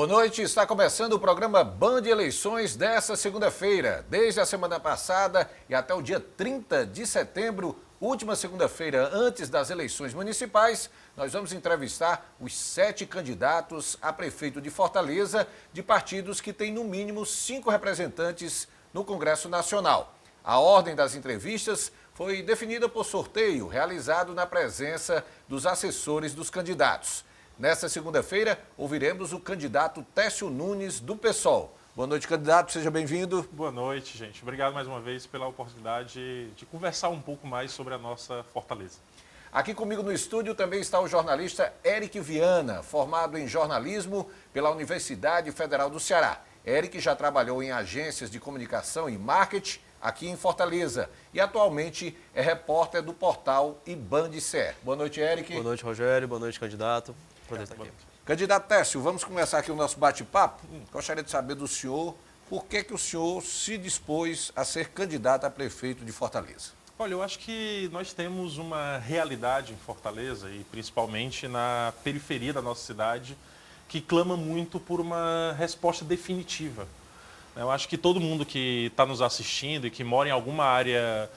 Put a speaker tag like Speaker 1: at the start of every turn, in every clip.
Speaker 1: Boa noite, está começando o programa Band Eleições dessa segunda-feira. Desde a semana passada e até o dia 30 de setembro, última segunda-feira antes das eleições municipais, nós vamos entrevistar os 7 candidatos a prefeito de Fortaleza de partidos que têm no mínimo 5 representantes no Congresso Nacional. A ordem das entrevistas foi definida por sorteio realizado na presença dos assessores dos candidatos. Nesta segunda-feira, ouviremos o candidato Técio Nunes, do PSOL. Boa noite, candidato. Seja bem-vindo.
Speaker 2: Boa noite, gente. Obrigado mais uma vez pela oportunidade de conversar um pouco mais sobre a nossa Fortaleza.
Speaker 1: Aqui comigo no estúdio também está o jornalista Eric Viana, formado em jornalismo pela Universidade Federal do Ceará. Eric já trabalhou em agências de comunicação e marketing aqui em Fortaleza e atualmente é repórter do portal IBANDCE. Boa noite, Eric.
Speaker 3: Boa noite, Rogério. Boa noite, candidato. Prazer estar aqui.
Speaker 1: Candidato Técio, vamos começar aqui o nosso bate-papo. Gostaria de saber do senhor por que o senhor se dispôs a ser candidato a prefeito de Fortaleza.
Speaker 2: Olha, eu acho que nós temos uma realidade em Fortaleza e principalmente na periferia da nossa cidade que clama muito por uma resposta definitiva. Eu acho que todo mundo que está nos assistindo e que mora em alguma área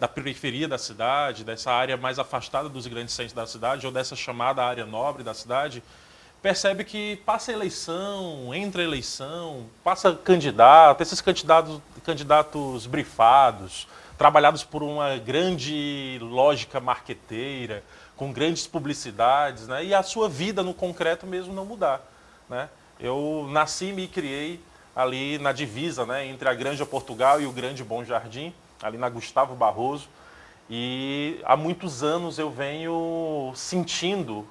Speaker 2: da periferia da cidade, dessa área mais afastada dos grandes centros da cidade ou dessa chamada área nobre da cidade, percebe que passa eleição, entra eleição, passa candidato, esses candidatos brifados, trabalhados por uma grande lógica marqueteira, com grandes publicidades, né? E a sua vida no concreto mesmo não mudar, né? Eu nasci e me criei ali na divisa, né, entre a Granja Portugal e o Grande Bom Jardim, ali na Gustavo Barroso, e há muitos anos eu venho sentindo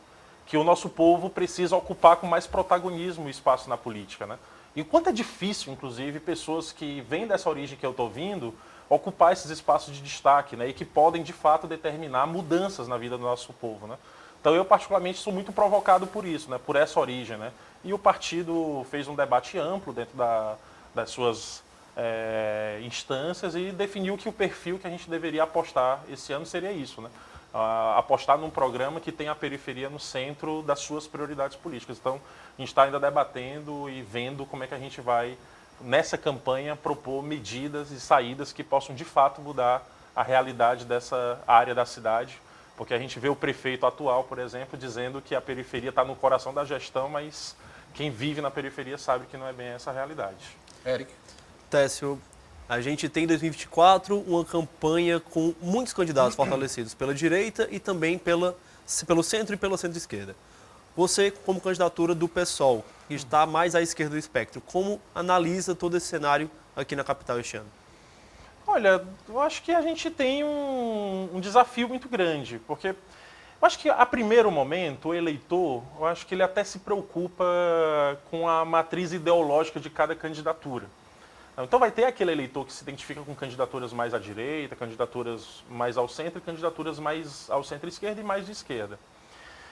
Speaker 2: que o nosso povo precisa ocupar com mais protagonismo o espaço na política, né? E o quanto é difícil, inclusive, pessoas que vêm dessa origem que eu estou vindo, ocupar esses espaços de destaque, né, e que podem, de fato, determinar mudanças na vida do nosso povo, né? Então eu, particularmente, sou muito provocado por isso, né, por essa origem, né? E o partido fez um debate amplo dentro das suas instâncias e definiu que o perfil que a gente deveria apostar esse ano seria isso, né? Apostar num programa que tem a periferia no centro das suas prioridades políticas. Então, a gente está ainda debatendo e vendo como é que a gente vai, nessa campanha, propor medidas e saídas que possam, de fato, mudar a realidade dessa área da cidade. Porque a gente vê o prefeito atual, por exemplo, dizendo que a periferia está no coração da gestão, mas quem vive na periferia sabe que não é bem essa a realidade.
Speaker 1: Eric.
Speaker 3: Técio, a gente tem em 2024 uma campanha com muitos candidatos fortalecidos pela direita e também pelo centro e pela centro-esquerda. Você, como candidatura do PSOL, que está mais à esquerda do espectro, como analisa todo esse cenário aqui na capital este ano?
Speaker 2: Olha, eu acho que a gente tem um desafio muito grande, porque eu acho que a primeiro momento o eleitor, eu acho que ele até se preocupa com a matriz ideológica de cada candidatura. Então vai ter aquele eleitor que se identifica com candidaturas mais à direita, candidaturas mais ao centro e candidaturas mais ao centro-esquerda e mais de esquerda.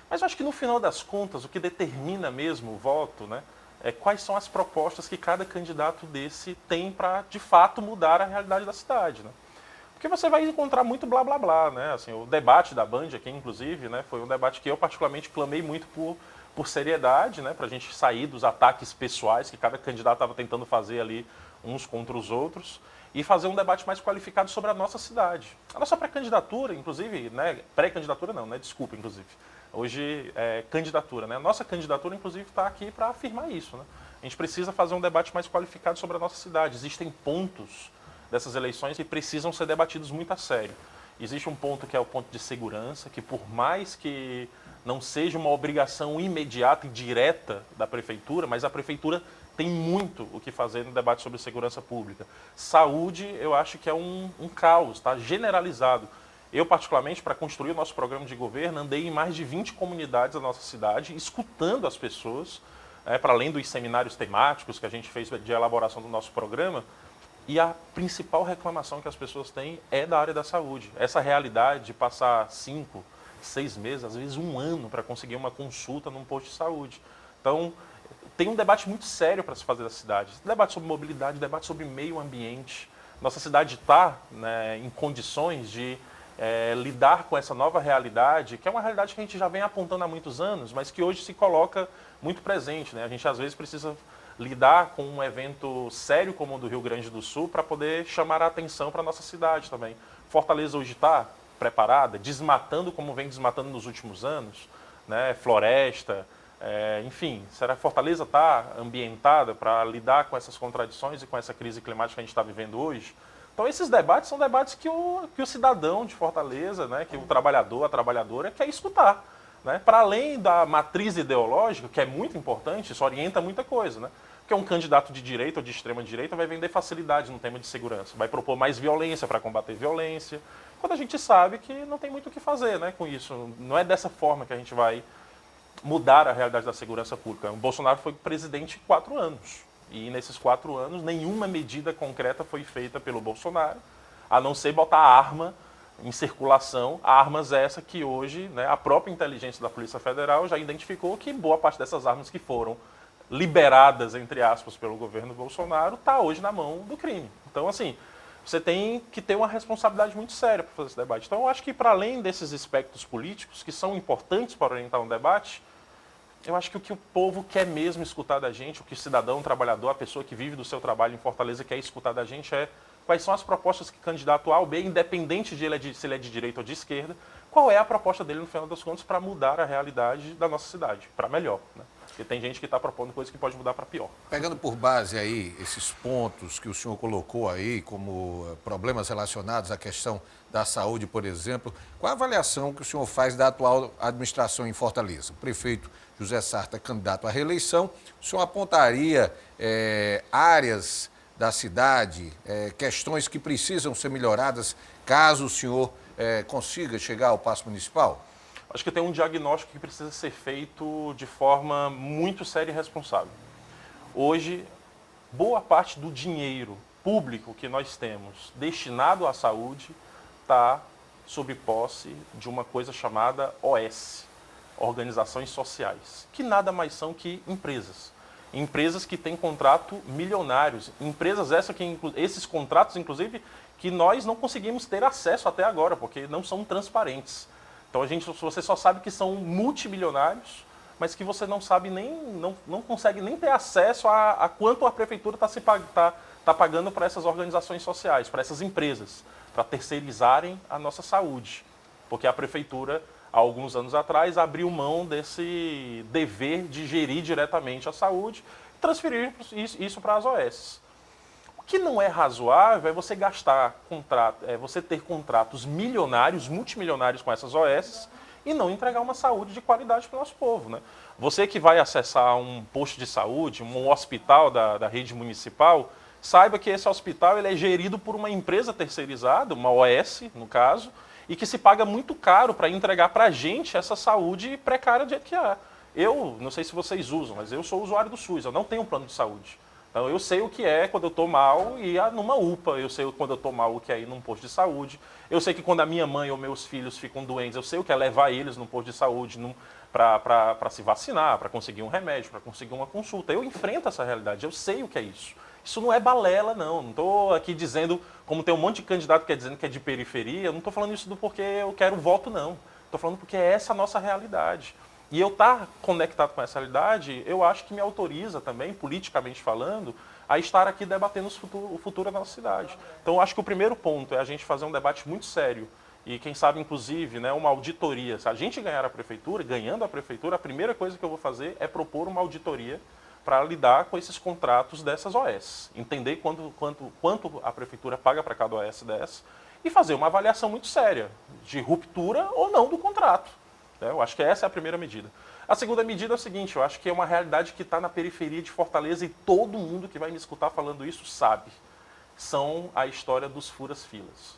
Speaker 2: Mas eu acho que no final das contas o que determina mesmo o voto, né, é quais são as propostas que cada candidato desse tem para, de fato, mudar a realidade da cidade, né? Porque você vai encontrar muito blá blá blá, né? Assim, o debate da Band aqui, inclusive, né, foi um debate que eu particularmente clamei muito por seriedade, né, para a gente sair dos ataques pessoais que cada candidato estava tentando fazer ali uns contra os outros e fazer um debate mais qualificado sobre a nossa cidade. A nossa pré-candidatura, inclusive, né, pré-candidatura não, né, desculpa, inclusive. Hoje é candidatura, né? A nossa candidatura, inclusive, está aqui para afirmar isso, né? A gente precisa fazer um debate mais qualificado sobre a nossa cidade. Existem pontos dessas eleições que precisam ser debatidos muito a sério. Existe um ponto que é o ponto de segurança, que por mais que não seja uma obrigação imediata e direta da prefeitura, mas a prefeitura tem muito o que fazer no debate sobre segurança pública. Saúde, eu acho que é um caos, tá? Generalizado. Eu, particularmente, para construir o nosso programa de governo, andei em mais de 20 comunidades da nossa cidade, escutando as pessoas, para além dos seminários temáticos que a gente fez de elaboração do nosso programa, e a principal reclamação que as pessoas têm é da área da saúde. Essa realidade de passar 5, 6 meses, às vezes um ano, para conseguir uma consulta num posto de saúde. Então, tem um debate muito sério para se fazer da cidade. Debate sobre mobilidade, debate sobre meio ambiente. Nossa cidade está, né, em condições de lidar com essa nova realidade, que é uma realidade que a gente já vem apontando há muitos anos, mas que hoje se coloca muito presente, né? A gente às vezes precisa lidar com um evento sério como o do Rio Grande do Sul para poder chamar a atenção para a nossa cidade também. Fortaleza hoje está preparada, desmatando como vem desmatando nos últimos anos, né? Floresta, enfim, será que Fortaleza está ambientada para lidar com essas contradições e com essa crise climática que a gente está vivendo hoje? Então esses debates são debates que o cidadão de Fortaleza, né, que o trabalhador, a trabalhadora quer escutar. Né? Para além da matriz ideológica, que é muito importante, isso orienta muita coisa. Né? Porque um candidato de direita ou de extrema direita vai vender facilidade no tema de segurança, vai propor mais violência para combater violência, quando a gente sabe que não tem muito o que fazer, né, com isso. Não é dessa forma que a gente vai mudar a realidade da segurança pública. O Bolsonaro foi presidente 4 anos. E nesses 4 anos, nenhuma medida concreta foi feita pelo Bolsonaro, a não ser botar arma em circulação, armas essa que hoje, né, a própria inteligência da Polícia Federal já identificou que boa parte dessas armas que foram liberadas, entre aspas, pelo governo Bolsonaro, está hoje na mão do crime. Então, assim, você tem que ter uma responsabilidade muito séria para fazer esse debate. Então, eu acho que, para além desses aspectos políticos, que são importantes para orientar um debate, eu acho que o que o povo quer mesmo escutar da gente, o que o cidadão, o trabalhador, a pessoa que vive do seu trabalho em Fortaleza quer escutar da gente é quais são as propostas que o candidato A ou B, independente de se ele é de direita ou de esquerda, qual é a proposta dele, no final das contas, para mudar a realidade da nossa cidade, para melhor. Né? Porque tem gente que está propondo coisas que pode mudar para pior.
Speaker 1: Pegando por base aí esses pontos que o senhor colocou aí, como problemas relacionados à questão da saúde, por exemplo, qual a avaliação que o senhor faz da atual administração em Fortaleza? O prefeito José Sarto é candidato à reeleição, o senhor apontaria áreas da cidade, questões que precisam ser melhoradas caso o senhor consiga chegar ao Paço Municipal?
Speaker 2: Acho que tem um diagnóstico que precisa ser feito de forma muito séria e responsável. Hoje, boa parte do dinheiro público que nós temos destinado à saúde está sob posse de uma coisa chamada OS, Organizações Sociais, que nada mais são que empresas. Empresas que têm contrato milionários, empresas esses contratos, inclusive, que nós não conseguimos ter acesso até agora, porque não são transparentes. Então você só sabe que são multimilionários, mas que você não sabe não consegue nem ter acesso a quanto a prefeitura está pagando para essas organizações sociais, para essas empresas, para terceirizarem a nossa saúde. Porque a prefeitura, há alguns anos atrás, abriu mão desse dever de gerir diretamente a saúde e transferir isso para as OS. O que não é razoável é você você ter contratos milionários, multimilionários com essas OS e não entregar uma saúde de qualidade para o nosso povo. Né? Você que vai acessar um posto de saúde, um hospital da rede municipal, saiba que esse hospital ele é gerido por uma empresa terceirizada, uma OS, no caso, e que se paga muito caro para entregar para a gente essa saúde precária do jeito que é. Eu, não sei se vocês usam, mas eu sou usuário do SUS, eu não tenho um plano de saúde. Então eu sei o que é quando eu estou mal ir numa UPA, eu sei quando eu estou mal o que é ir num posto de saúde, eu sei que quando a minha mãe ou meus filhos ficam doentes, eu sei o que é levar eles num posto de saúde para se vacinar, para conseguir um remédio, para conseguir uma consulta. Eu enfrento essa realidade, eu sei o que é isso. Isso não é balela, não. Não estou aqui dizendo, como tem um monte de candidato que é dizendo que é de periferia, eu não estou falando isso porque eu quero voto, não. Estou falando porque é essa a nossa realidade. E eu estar conectado com essa realidade, eu acho que me autoriza também, politicamente falando, a estar aqui debatendo o futuro da nossa cidade. Então, eu acho que o primeiro ponto é a gente fazer um debate muito sério. E quem sabe, inclusive, né, uma auditoria. Se a gente ganhar a prefeitura, ganhando a prefeitura, a primeira coisa que eu vou fazer é propor uma auditoria para lidar com esses contratos dessas OS. Entender quanto a prefeitura paga para cada OS dessa e fazer uma avaliação muito séria de ruptura ou não do contrato. Eu acho que essa é a primeira medida. A segunda medida é o seguinte, eu acho que é uma realidade que está na periferia de Fortaleza e todo mundo que vai me escutar falando isso sabe. São a história dos furas-filas.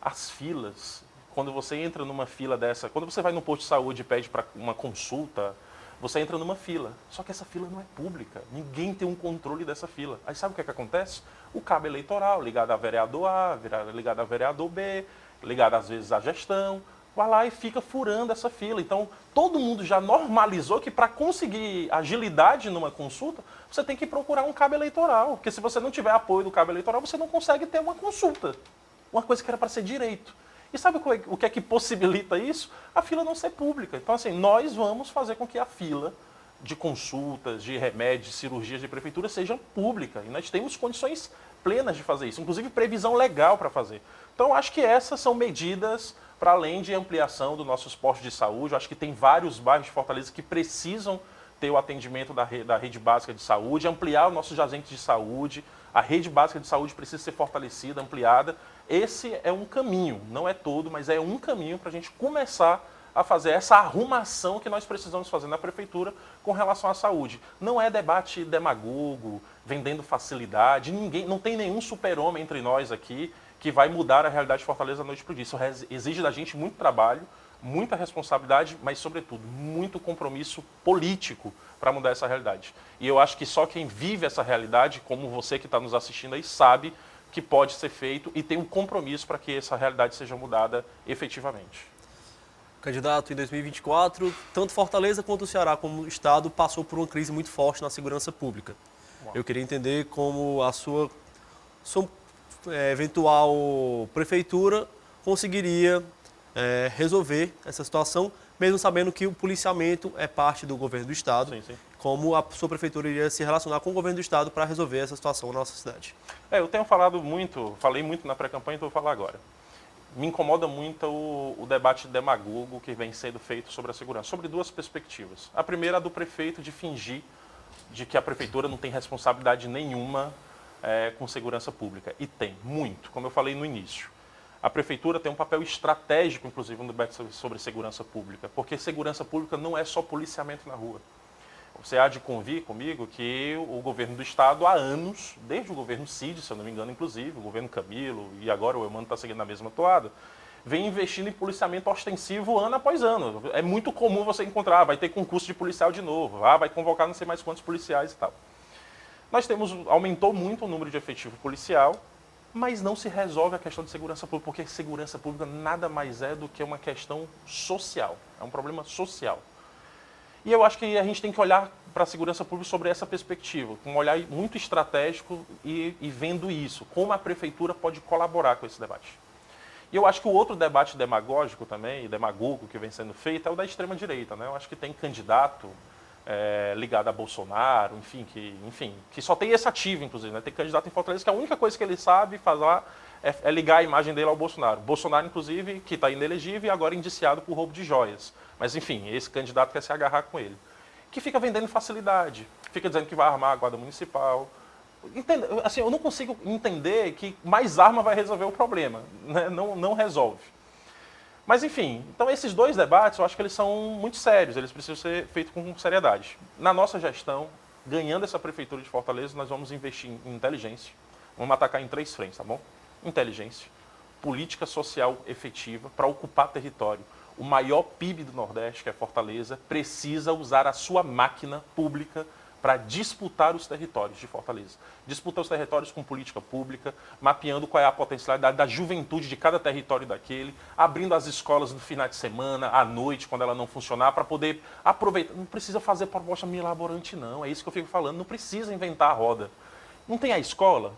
Speaker 2: As filas, quando você entra numa fila dessa, quando você vai no posto de saúde e pede para uma consulta, você entra numa fila. Só que essa fila não é pública, ninguém tem um controle dessa fila. Aí sabe o que acontece? O cabo eleitoral, ligado a vereador A, ligado a vereador B, ligado às vezes à gestão, vai lá e fica furando essa fila. Então, todo mundo já normalizou que para conseguir agilidade numa consulta, você tem que procurar um cabo eleitoral. Porque se você não tiver apoio do cabo eleitoral, você não consegue ter uma consulta. Uma coisa que era para ser direito. E sabe o que é que possibilita isso? A fila não ser pública. Então, assim, nós vamos fazer com que a fila de consultas, de remédios, de cirurgias de prefeitura seja pública. E nós temos condições plenas de fazer isso, inclusive previsão legal para fazer. Então, acho que essas são medidas para além de ampliação dos nossos postos de saúde. Eu acho que tem vários bairros de Fortaleza que precisam ter o atendimento da rede básica de saúde, ampliar os nossos agentes de saúde. A rede básica de saúde precisa ser fortalecida, ampliada. Esse é um caminho, não é todo, mas é um caminho para a gente começar a fazer essa arrumação que nós precisamos fazer na prefeitura com relação à saúde. Não é debate demagogo, vendendo facilidade, não tem nenhum super-homem entre nós aqui que vai mudar a realidade de Fortaleza da noite para o dia. Isso exige da gente muito trabalho, muita responsabilidade, mas, sobretudo, muito compromisso político para mudar essa realidade. E eu acho que só quem vive essa realidade, como você que está nos assistindo aí, sabe que pode ser feito e tem um compromisso para que essa realidade seja mudada efetivamente.
Speaker 3: Candidato, em 2024, tanto Fortaleza quanto o Ceará, como o Estado, passou por uma crise muito forte na segurança pública. Eu queria entender como a sua eventual prefeitura conseguiria resolver essa situação, mesmo sabendo que o policiamento é parte do governo do Estado.
Speaker 2: Sim, sim.
Speaker 3: Como a sua prefeitura iria se relacionar com o governo do Estado para resolver essa situação na nossa cidade?
Speaker 2: Eu tenho falei muito na pré-campanha, então vou falar agora. Me incomoda muito o debate demagogo que vem sendo feito sobre a segurança, sobre duas perspectivas. A primeira, a do prefeito de fingir de que a prefeitura não tem responsabilidade nenhuma com segurança pública. E tem, muito, como eu falei no início. A prefeitura tem um papel estratégico, inclusive, no debate sobre segurança pública, porque segurança pública não é só policiamento na rua. Você há de convir comigo que o governo do Estado, há anos, desde o governo Cid, se eu não me engano, inclusive, o governo Camilo, e agora o Eumano está seguindo na mesma toada, vem investindo em policiamento ostensivo ano após ano. É muito comum você encontrar, vai ter concurso de policial de novo, vai convocar não sei mais quantos policiais e tal. Aumentou muito o número de efetivo policial, mas não se resolve a questão de segurança pública, porque segurança pública nada mais é do que uma questão social, é um problema social. E eu acho que a gente tem que olhar para a segurança pública sobre essa perspectiva, com um olhar muito estratégico e vendo isso, como a prefeitura pode colaborar com esse debate. E eu acho que o outro debate demagógico também, e demagogo que vem sendo feito, é o da extrema-direita, né? Eu acho que tem candidato ligado a Bolsonaro, que só tem esse ativo, inclusive, né? Tem candidato em Fortaleza que a única coisa que ele sabe fazer é ligar a imagem dele ao Bolsonaro. Bolsonaro, inclusive, que está inelegível e agora indiciado por roubo de joias. Mas, enfim, esse candidato quer se agarrar com ele. Que fica vendendo facilidade, fica dizendo que vai armar a Guarda Municipal. Assim, eu não consigo entender que mais arma vai resolver o problema, né? Não resolve. Mas, enfim, então esses dois debates, eu acho que eles são muito sérios, eles precisam ser feitos com seriedade. Na nossa gestão, ganhando essa prefeitura de Fortaleza, nós vamos investir em inteligência, vamos atacar em 3 frentes, tá bom? Inteligência, política social efetiva para ocupar território. O maior PIB do Nordeste, que é Fortaleza, precisa usar a sua máquina pública para disputar os territórios de Fortaleza. Disputar os territórios com política pública, mapeando qual é a potencialidade da juventude de cada território daquele, abrindo as escolas no final de semana, à noite, quando ela não funcionar, para poder aproveitar. Não precisa fazer proposta mirabolante, não. É isso que eu fico falando. Não precisa inventar a roda. Não tem a escola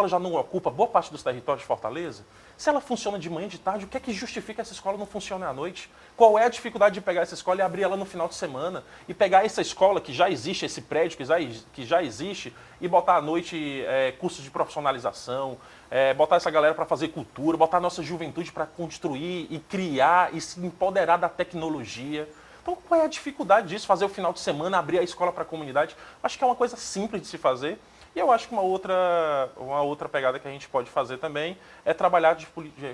Speaker 2: já não ocupa boa parte dos territórios de Fortaleza? Se ela funciona de manhã e de tarde, o que é que justifica essa escola não funcionar à noite? Qual é a dificuldade de pegar essa escola e abrir ela no final de semana? E pegar essa escola que já existe, esse prédio que já existe, e botar à noite cursos de profissionalização, botar essa galera para fazer cultura, botar a nossa juventude para construir e criar e se empoderar da tecnologia. Então, qual é a dificuldade disso? Fazer o final de semana, abrir a escola para a comunidade? Acho que é uma coisa simples de se fazer. E eu acho que uma outra pegada que a gente pode fazer também é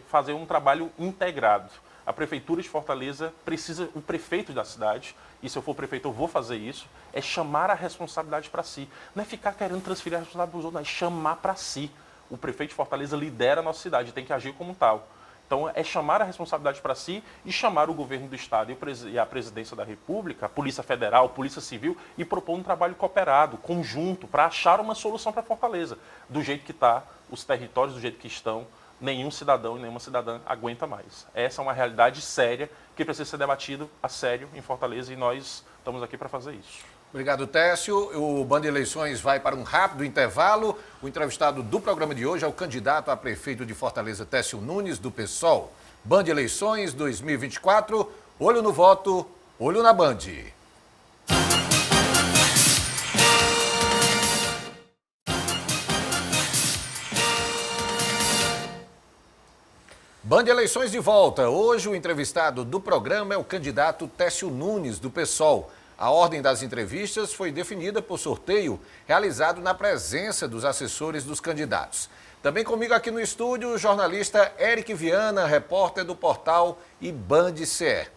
Speaker 2: fazer um trabalho integrado. A Prefeitura de Fortaleza precisa, o prefeito da cidade, e se eu for prefeito eu vou fazer isso, é chamar a responsabilidade para si. Não é ficar querendo transferir a responsabilidade para os outros, não, é chamar para si. O prefeito de Fortaleza lidera a nossa cidade, tem que agir como tal. Então, é chamar a responsabilidade para si e chamar o governo do Estado e a presidência da República, a Polícia Federal, a Polícia Civil, e propor um trabalho cooperado, conjunto, para achar uma solução para Fortaleza. Do jeito que está, os territórios do jeito que estão, nenhum cidadão e nenhuma cidadã aguenta mais. Essa é uma realidade séria que precisa ser debatida a sério em Fortaleza e nós estamos aqui para fazer isso.
Speaker 1: Obrigado, Técio. O Band Eleições vai para um rápido intervalo. O entrevistado do programa de hoje é o candidato a prefeito de Fortaleza, Técio Nunes, do PSOL. Band Eleições 2024, olho no voto, olho na Band. Band Eleições de volta. Hoje o entrevistado do programa é o candidato Técio Nunes, do PSOL. A ordem das entrevistas foi definida por sorteio realizado na presença dos assessores dos candidatos. Também comigo aqui no estúdio o jornalista Eric Viana, repórter do portal e Band CE.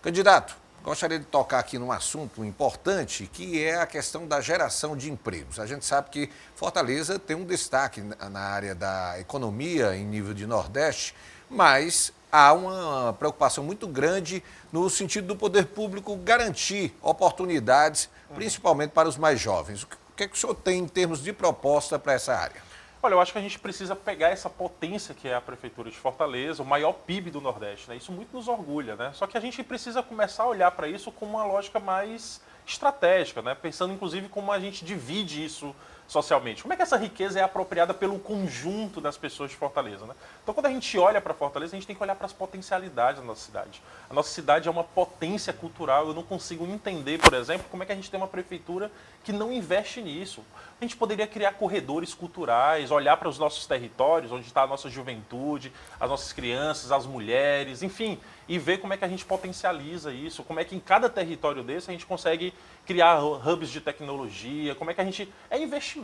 Speaker 1: Candidato, gostaria de tocar aqui num assunto importante, que é a questão da geração de empregos. A gente sabe que Fortaleza tem um destaque na área da economia em nível de Nordeste, mas há uma preocupação muito grande no sentido do poder público garantir oportunidades, principalmente para os mais jovens. O que é que o senhor tem em termos de proposta para essa área?
Speaker 2: Olha, eu acho que a gente precisa pegar essa potência que é a Prefeitura de Fortaleza, o maior PIB do Nordeste, né? Isso muito nos orgulha, né? Só que a gente precisa começar a olhar para isso com uma lógica mais estratégica, né? Pensando inclusive como a gente divide isso socialmente. Como é que essa riqueza é apropriada pelo conjunto das pessoas de Fortaleza, né? Então, quando a gente olha para Fortaleza, a gente tem que olhar para as potencialidades da nossa cidade. A nossa cidade é uma potência cultural. Eu não consigo entender, por exemplo, como é que a gente tem uma prefeitura que não investe nisso. A gente poderia criar corredores culturais, olhar para os nossos territórios, onde está a nossa juventude, as nossas crianças, as mulheres, enfim, e ver como é que a gente potencializa isso, como é que em cada território desse a gente consegue criar hubs de tecnologia, como é que a gente... É investimento.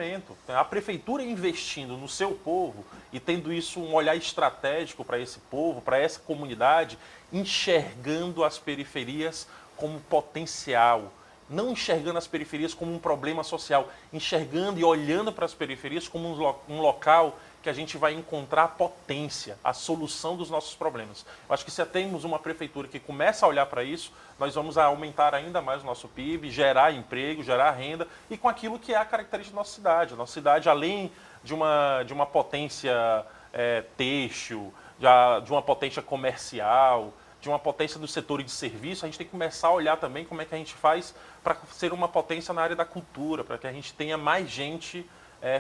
Speaker 2: A prefeitura investindo no seu povo e tendo isso um olhar estratégico para esse povo, para essa comunidade, enxergando as periferias como potencial, não enxergando as periferias como um problema social, enxergando e olhando para as periferias como um local que a gente vai encontrar a potência, a solução dos nossos problemas. Eu acho que se temos uma prefeitura que começa a olhar para isso, nós vamos aumentar ainda mais o nosso PIB, gerar emprego, gerar renda, e com aquilo que é a característica da nossa cidade. A nossa cidade, além de uma potência têxtil, de uma potência comercial, de uma potência do setor de serviço, a gente tem que começar a olhar também como é que a gente faz para ser uma potência na área da cultura, para que a gente tenha mais gente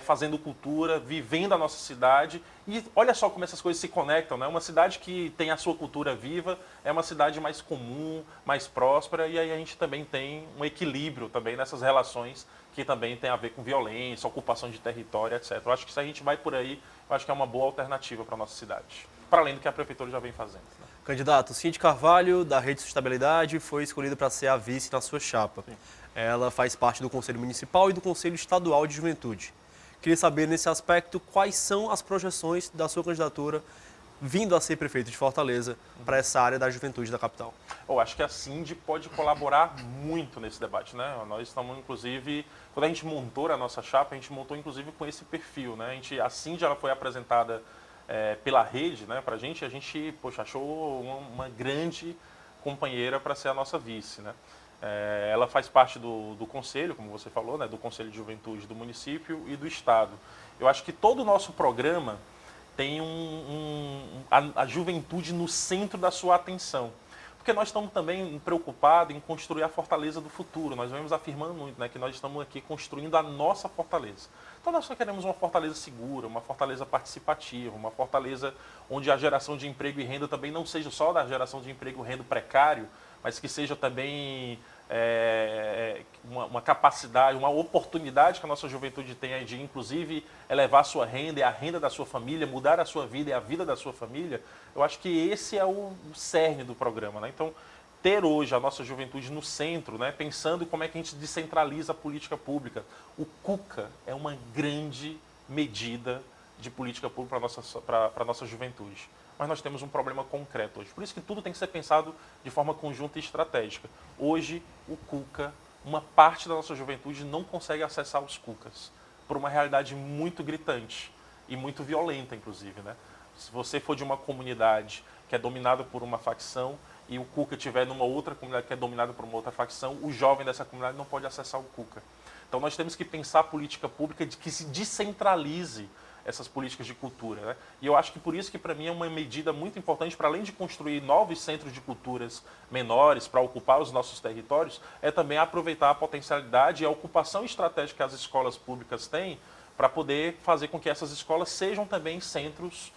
Speaker 2: fazendo cultura, vivendo a nossa cidade. E olha só como essas coisas se conectam, né? Uma cidade que tem a sua cultura viva é uma cidade mais comum, mais próspera, e aí a gente também tem um equilíbrio também nessas relações que também tem a ver com violência, ocupação de território, etc. Eu acho que se a gente vai por aí, eu acho que é uma boa alternativa para a nossa cidade, para além do que a prefeitura já vem fazendo, né?
Speaker 3: Candidato, Cindy Carvalho, da Rede Sustentabilidade, foi escolhida para ser a vice na sua chapa.
Speaker 2: Sim.
Speaker 3: Ela faz parte do Conselho Municipal e do Conselho Estadual de Juventude. Queria saber, nesse aspecto, quais são as projeções da sua candidatura vindo a ser prefeito de Fortaleza para essa área da juventude da capital.
Speaker 2: Eu acho que a Cindy pode colaborar muito nesse debate, né? Nós estamos, inclusive, quando a gente montou a nossa chapa, a gente montou, inclusive, com esse perfil, né? A Cindy, ela foi apresentada pela rede, né, para a gente poxa, achou uma grande companheira para ser a nossa vice, né? Ela faz parte do conselho, como você falou, né, do Conselho de Juventude do município e do estado. Eu acho que todo o nosso programa tem a juventude no centro da sua atenção. Porque nós estamos também preocupados em construir a Fortaleza do futuro. Nós vemos afirmando muito, né, que nós estamos aqui construindo a nossa Fortaleza. Então nós só queremos uma Fortaleza segura, uma Fortaleza participativa, uma Fortaleza onde a geração de emprego e renda também não seja só da geração de emprego e renda precário, mas que seja também uma capacidade, uma oportunidade que a nossa juventude tem de, inclusive, elevar a sua renda e a renda da sua família, mudar a sua vida e a vida da sua família. Eu acho que esse é o cerne do programa, né? Então, ter hoje a nossa juventude no centro, né, pensando como é que a gente descentraliza a política pública. O CUCA é uma grande medida de política pública para a nossa juventude. Mas nós temos um problema concreto hoje. Por isso que tudo tem que ser pensado de forma conjunta e estratégica. Hoje, o CUCA, uma parte da nossa juventude não consegue acessar os CUCAs, por uma realidade muito gritante e muito violenta, inclusive, né? Se você for de uma comunidade que é dominada por uma facção e o CUCA estiver numa outra comunidade que é dominada por uma outra facção, o jovem dessa comunidade não pode acessar o CUCA. Então nós temos que pensar a política pública de que se descentralize essas políticas de cultura, né? E eu acho que por isso que para mim é uma medida muito importante, para além de construir novos centros de culturas menores para ocupar os nossos territórios, é também aproveitar a potencialidade e a ocupação estratégica que as escolas públicas têm para poder fazer com que essas escolas sejam também centros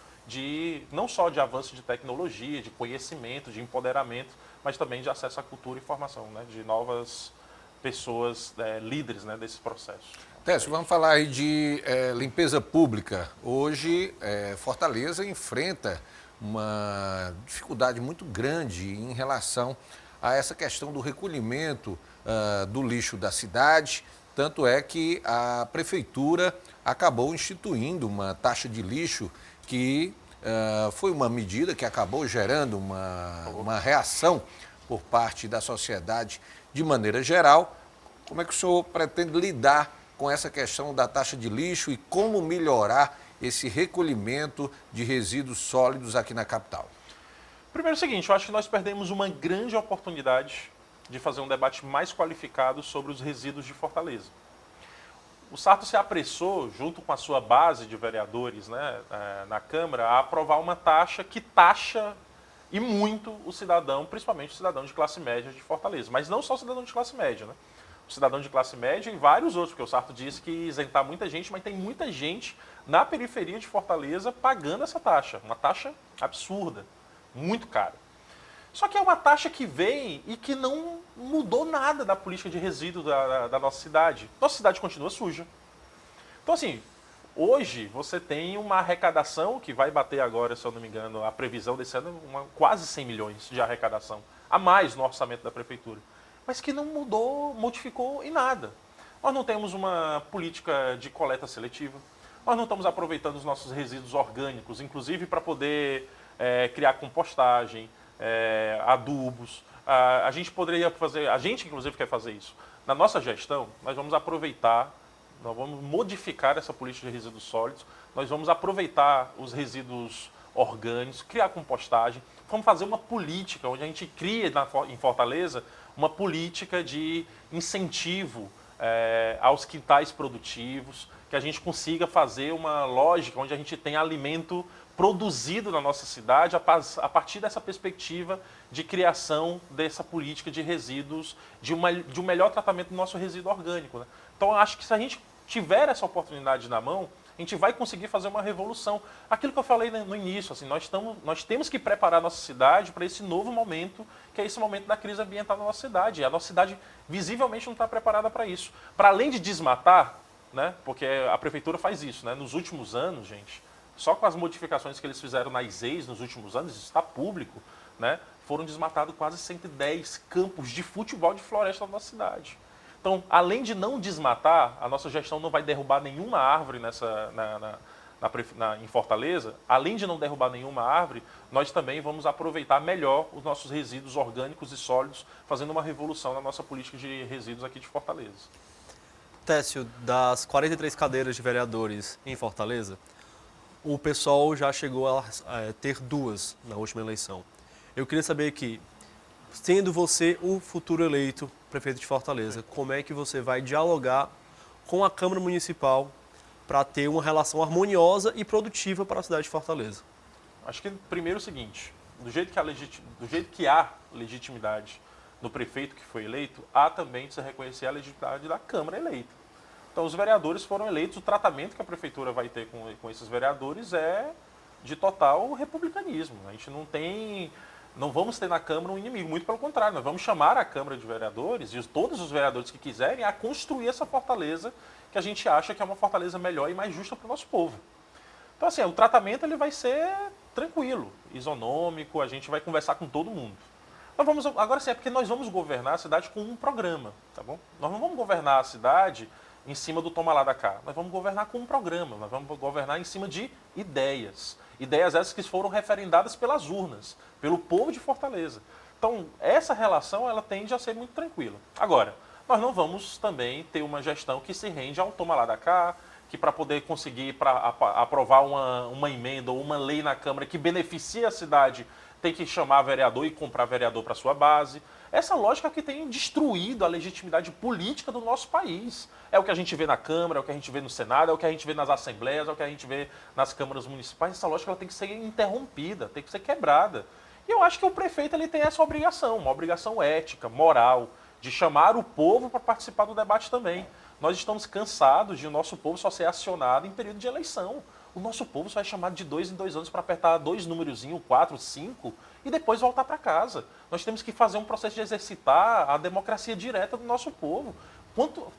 Speaker 2: não só de avanço de tecnologia, de conhecimento, de empoderamento, mas também de acesso à cultura e formação, né, de novas pessoas, líderes, né, desse processo.
Speaker 1: Técio, vamos falar aí de limpeza pública. Hoje, Fortaleza enfrenta uma dificuldade muito grande em relação a essa questão do recolhimento do lixo da cidade. Tanto é que a prefeitura acabou instituindo uma taxa de lixo que foi uma medida que acabou gerando uma reação por parte da sociedade de maneira geral. Como é que o senhor pretende lidar com essa questão da taxa de lixo e como melhorar esse recolhimento de resíduos sólidos aqui na capital?
Speaker 2: Primeiro é o seguinte, eu acho que nós perdemos uma grande oportunidade de fazer um debate mais qualificado sobre os resíduos de Fortaleza. O Sarto se apressou, junto com a sua base de vereadores, né, na Câmara, a aprovar uma taxa que taxa e muito o cidadão, principalmente o cidadão de classe média de Fortaleza. Mas não só o cidadão de classe média, né? O cidadão de classe média e vários outros, porque o Sarto disse que ia isentar muita gente, mas tem muita gente na periferia de Fortaleza pagando essa taxa. Uma taxa absurda, muito cara. Só que é uma taxa que vem e que não mudou nada da política de resíduo da nossa cidade. Nossa cidade continua suja. Então, assim, hoje você tem uma arrecadação que vai bater agora, se eu não me engano, a previsão desse ano é quase 100 milhões de arrecadação a mais no orçamento da prefeitura. Mas que não mudou, modificou em nada. Nós não temos uma política de coleta seletiva. Nós não estamos aproveitando os nossos resíduos orgânicos, inclusive para poder criar compostagem, adubos. A gente poderia fazer, a gente inclusive quer fazer isso. Na nossa gestão, nós vamos aproveitar, nós vamos modificar essa política de resíduos sólidos, nós vamos aproveitar os resíduos orgânicos, criar compostagem, vamos fazer uma política onde a gente cria em Fortaleza uma política de incentivo aos quintais produtivos, que a gente consiga fazer uma lógica onde a gente tem alimento produzido na nossa cidade a partir dessa perspectiva de criação dessa política de resíduos, de um melhor tratamento do nosso resíduo orgânico, né? Então, eu acho que se a gente tiver essa oportunidade na mão, a gente vai conseguir fazer uma revolução. Aquilo que eu falei no início, assim, nós temos que preparar a nossa cidade para esse novo momento, que é esse momento da crise ambiental na nossa cidade. E a nossa cidade visivelmente não está preparada para isso. Para além de desmatar, né, porque a prefeitura faz isso, né, nos últimos anos, gente, só com as modificações que eles fizeram nas EIs nos últimos anos, isso está público, né, foram desmatados quase 110 campos de futebol de floresta na nossa cidade. Então, além de não desmatar, a nossa gestão não vai derrubar nenhuma árvore em Fortaleza. Além de não derrubar nenhuma árvore, nós também vamos aproveitar melhor os nossos resíduos orgânicos e sólidos, fazendo uma revolução na nossa política de resíduos aqui de Fortaleza.
Speaker 3: Técio, das 43 cadeiras de vereadores em Fortaleza, o pessoal já chegou a ter 2 na última eleição. Eu queria saber aqui, sendo você o futuro eleito prefeito de Fortaleza, como é que você vai dialogar com a Câmara Municipal para ter uma relação harmoniosa e produtiva para a cidade de Fortaleza?
Speaker 2: Acho que primeiro é o seguinte, do jeito que há legitimidade no prefeito que foi eleito, há também de se reconhecer a legitimidade da Câmara eleita. Então, os vereadores foram eleitos, o tratamento que a prefeitura vai ter com esses vereadores é de total republicanismo. A gente não vamos ter na Câmara um inimigo, muito pelo contrário, nós vamos chamar a Câmara de Vereadores e todos os vereadores que quiserem a construir essa fortaleza que a gente acha que é uma fortaleza melhor e mais justa para o nosso povo. Então, assim, o tratamento ele vai ser tranquilo, isonômico, a gente vai conversar com todo mundo. Agora sim, é porque nós vamos governar a cidade com um programa, tá bom? Nós não vamos governar a cidade em cima do toma lá da cá. Nós vamos governar com um programa, nós vamos governar em cima de ideias. Ideias essas que foram referendadas pelas urnas, pelo povo de Fortaleza. Então, essa relação ela tende a ser muito tranquila. Agora, nós não vamos também ter uma gestão que se rende ao toma lá da cá, que para poder conseguir aprovar uma emenda ou uma lei na Câmara que beneficie a cidade, tem que chamar vereador e comprar vereador para sua base. Essa lógica que tem destruído a legitimidade política do nosso país. É o que a gente vê na Câmara, é o que a gente vê no Senado, é o que a gente vê nas assembleias, é o que a gente vê nas câmaras municipais. Essa lógica ela tem que ser interrompida, tem que ser quebrada. E eu acho que o prefeito ele tem essa obrigação, uma obrigação ética, moral, de chamar o povo para participar do debate também. Nós estamos cansados de o nosso povo só ser acionado em período de eleição. O nosso povo só é chamado de 2 em 2 anos para apertar 2 númerozinhos, 4, 5 e depois voltar para casa. Nós temos que fazer um processo de exercitar a democracia direta do nosso povo.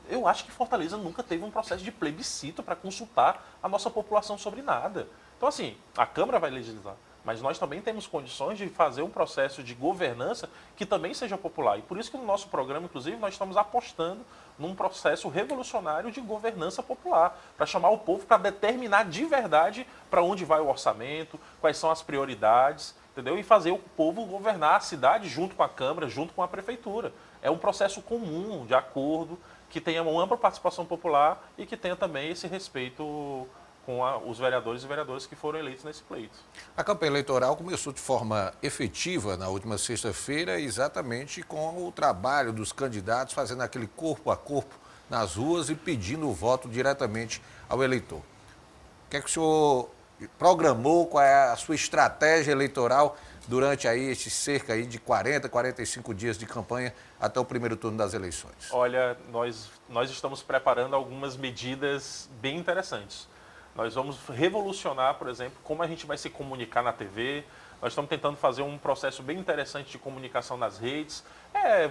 Speaker 2: Eu acho que Fortaleza nunca teve um processo de plebiscito para consultar a nossa população sobre nada. Então, assim, a Câmara vai legislar, mas nós também temos condições de fazer um processo de governança que também seja popular. E por isso que no nosso programa, inclusive, nós estamos apostando num processo revolucionário de governança popular, para chamar o povo para determinar de verdade para onde vai o orçamento, quais são as prioridades, entendeu? E fazer o povo governar a cidade junto com a Câmara, junto com a Prefeitura. É um processo comum, de acordo, que tenha uma ampla participação popular e que tenha também esse respeito com os vereadores e vereadoras que foram eleitos nesse pleito.
Speaker 1: A campanha eleitoral começou de forma efetiva na última sexta-feira, exatamente com o trabalho dos candidatos, fazendo aquele corpo a corpo nas ruas e pedindo o voto diretamente ao eleitor. O que é que o senhor programou, qual é a sua estratégia eleitoral durante aí esses cerca aí de 40, 45 dias de campanha até o primeiro turno das eleições?
Speaker 2: Olha, nós estamos preparando algumas medidas bem interessantes. Nós vamos revolucionar, por exemplo, como a gente vai se comunicar na TV. Nós estamos tentando fazer um processo bem interessante de comunicação nas redes.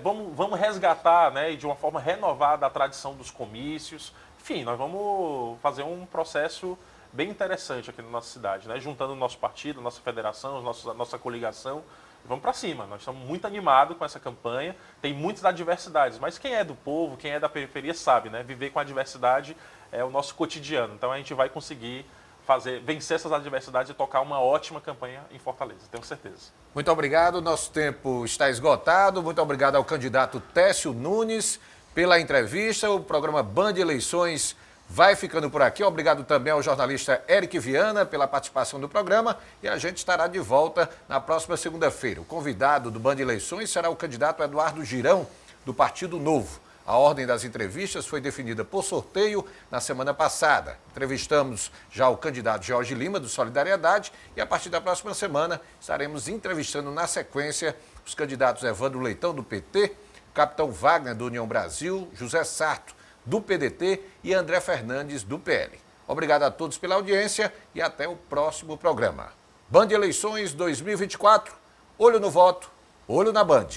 Speaker 2: Vamos resgatar, né, e de uma forma renovada a tradição dos comícios. Enfim, nós vamos fazer um processo bem interessante aqui na nossa cidade, né, juntando o nosso partido, a nossa federação, a nossa coligação. Vamos para cima, nós estamos muito animados com essa campanha, tem muitas adversidades, mas quem é do povo, quem é da periferia sabe, né? Viver com a adversidade é o nosso cotidiano, então a gente vai conseguir vencer essas adversidades e tocar uma ótima campanha em Fortaleza, tenho certeza.
Speaker 1: Muito obrigado, nosso tempo está esgotado, muito obrigado ao candidato Técio Nunes pela entrevista, o programa Band Eleições vai ficando por aqui. Obrigado também ao jornalista Eric Viana pela participação no programa e a gente estará de volta na próxima segunda-feira. O convidado do Band Eleições será o candidato Eduardo Girão, do Partido Novo. A ordem das entrevistas foi definida por sorteio na semana passada. Entrevistamos já o candidato Jorge Lima, do Solidariedade, e a partir da próxima semana estaremos entrevistando na sequência os candidatos Evandro Leitão, do PT, Capitão Wagner, do União Brasil, José Sarto, do PDT e André Fernandes, do PL. Obrigado a todos pela audiência e até o próximo programa. Band Eleições 2024, olho no voto, olho na Band.